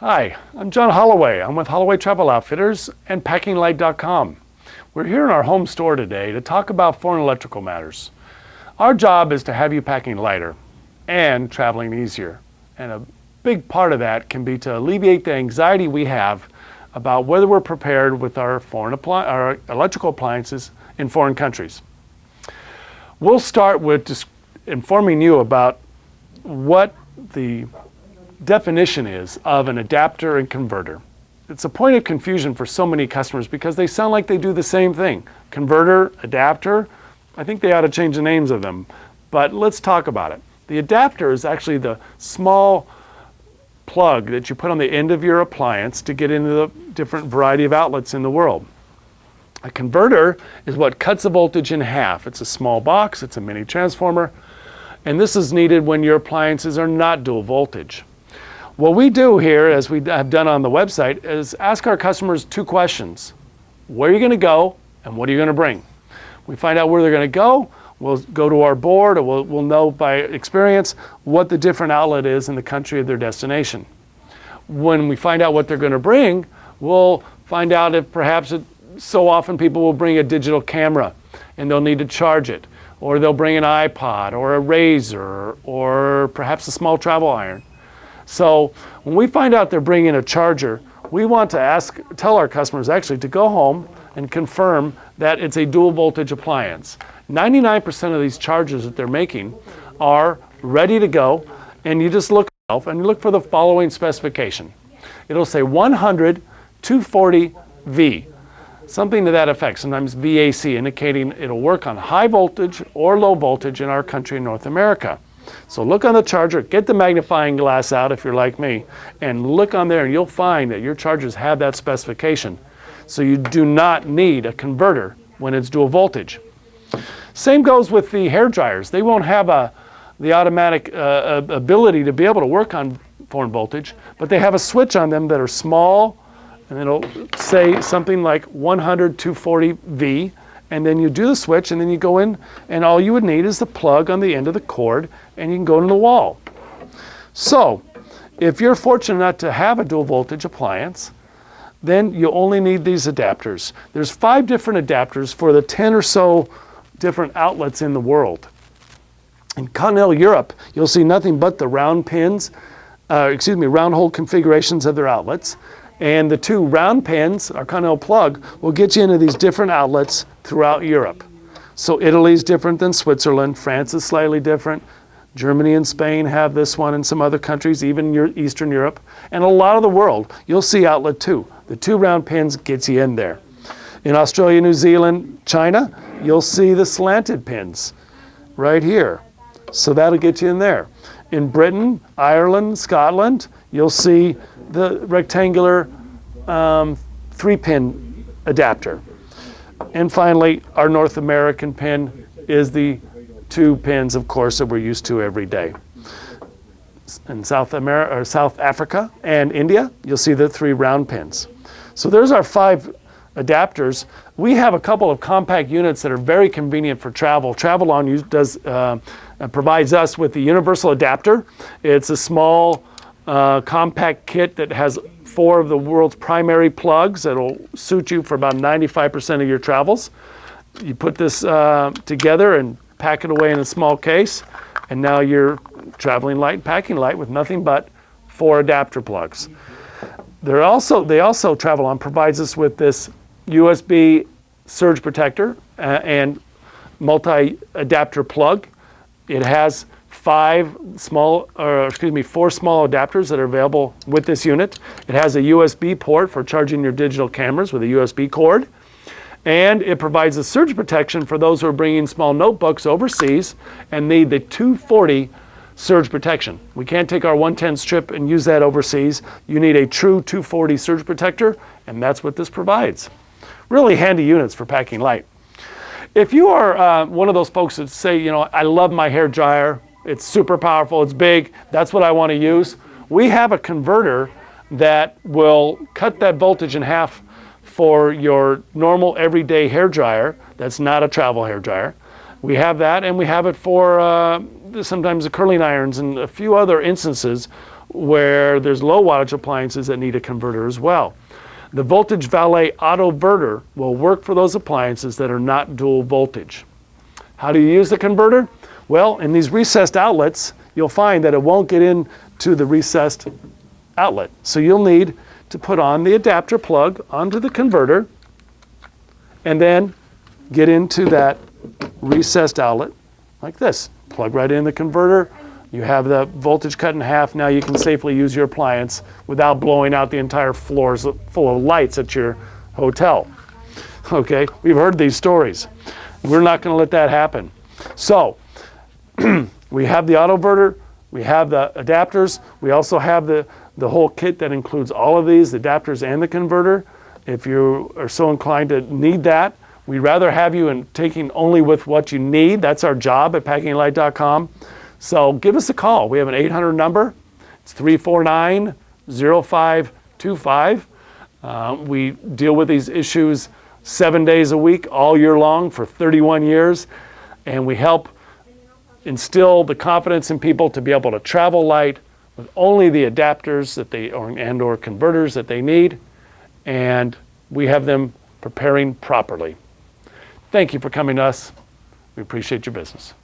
Hi, I'm John Holloway. I'm with Holloway Travel Outfitters and PackingLight.com. We're here in our home store today to talk about foreign electrical matters. Our job is to have you packing lighter and traveling easier. And a big part of that can be to alleviate the anxiety we have about whether we're prepared with our our electrical appliances in foreign countries. We'll start with just informing you about what the definition is of an adapter and converter. It's a point of confusion for so many customers because they sound like they do the same thing. Converter, adapter, I think they ought to change the names of them, but let's talk about it. The adapter is actually the small plug that you put on the end of your appliance to get into the different variety of outlets in the world. A converter is what cuts the voltage in half. It's a small box, it's a mini transformer, and this is needed when your appliances are not dual voltage. What we do here, as we have done on the website, is ask our customers two questions. Where are you going to go, and what are you going to bring? We find out where they're going to go, we'll go to our board, or we'll know by experience what the different outlet is in the country of their destination. When we find out what they're going to bring, we'll find out if perhaps so often people will bring a digital camera, and they'll need to charge it, or they'll bring an iPod, or a razor, or perhaps a small travel iron. So when we find out they're bringing a charger, we want to tell our customers actually to go home and confirm that it's a dual voltage appliance. 99% of these chargers that they're making are ready to go, and you just look and you look for the following specification. It'll say 100 240 V, something to that effect, sometimes VAC, indicating it'll work on high voltage or low voltage in our country in North America. So look on the charger, get the magnifying glass out if you're like me, and look on there and you'll find that your chargers have that specification. So you do not need a converter when it's dual voltage. Same goes with the hair dryers. They won't have the automatic ability to be able to work on foreign voltage, but they have a switch on them that are small, and it'll say something like 100 240 V, and then you do the switch, and then you go in, and all you would need is the plug on the end of the cord, and you can go into the wall. So if you're fortunate enough to have a dual voltage appliance, then you only need these adapters. There's 5 different adapters for the 10 or so different outlets in the world. In continental Europe, you'll see nothing but the round round hole configurations of their outlets. And the 2 round pins, our continental plug, will get you into these different outlets throughout Europe. So Italy's different than Switzerland, France is slightly different, Germany and Spain have this one, and some other countries, even Eastern Europe. And a lot of the world, you'll see outlet 2. The 2 round pins gets you in there. In Australia, New Zealand, China, you'll see the slanted pins right here. So that'll get you in there. In Britain, Ireland, Scotland, you'll see the rectangular 3-pin adapter. And finally, our North American pin is the 2 pins, of course, that we're used to every day. In South Africa and India, you'll see the 3 round pins. So there's our 5 adapters. We have a couple of compact units that are very convenient for travel. Travelon provides us with the universal adapter. It's a small compact kit that has 4 of the world's primary plugs that'll suit you for about 95% of your travels. You put this together and pack it away in a small case, and now you're traveling light, packing light with nothing but 4 adapter plugs. They also, Travelon provides us with this USB surge protector and multi-adapter plug. It has 4 small adapters that are available with this unit. It has a USB port for charging your digital cameras with a USB cord. And it provides a surge protection for those who are bringing small notebooks overseas and need the 240 surge protection. We can't take our 110 strip and use that overseas. You need a true 240 surge protector, and that's what this provides. Really handy units for packing light. If you are one of those folks that say, I love my hair dryer, it's super powerful, it's big, that's what I want to use, we have a converter that will cut that voltage in half for your normal everyday hair dryer that's not a travel hair dryer. We have that, and we have it for sometimes the curling irons and a few other instances where there's low wattage appliances that need a converter as well. The Voltage Valet Autoverter will work for those appliances that are not dual voltage. How do you use the converter? Well, in these recessed outlets, you'll find that it won't get into the recessed outlet. So you'll need to put on the adapter plug onto the converter and then get into that recessed outlet like this. Plug right in the converter. You have the voltage cut in half. Now you can safely use your appliance without blowing out the entire floors full of lights at your hotel. Okay, we've heard these stories. We're not going to let that happen. So we have the autoverter, we have the adapters, we also have the whole kit that includes all of these, the adapters and the converter. If you are so inclined to need that, we'd rather have you in taking only with what you need. That's our job at packinglight.com. So give us a call. We have an 800 number. It's 349-0525. We deal with these issues 7 days a week, all year long for 31 years. And we help instill the confidence in people to be able to travel light with only the adapters that or converters that they need. And we have them preparing properly. Thank you for coming to us. We appreciate your business.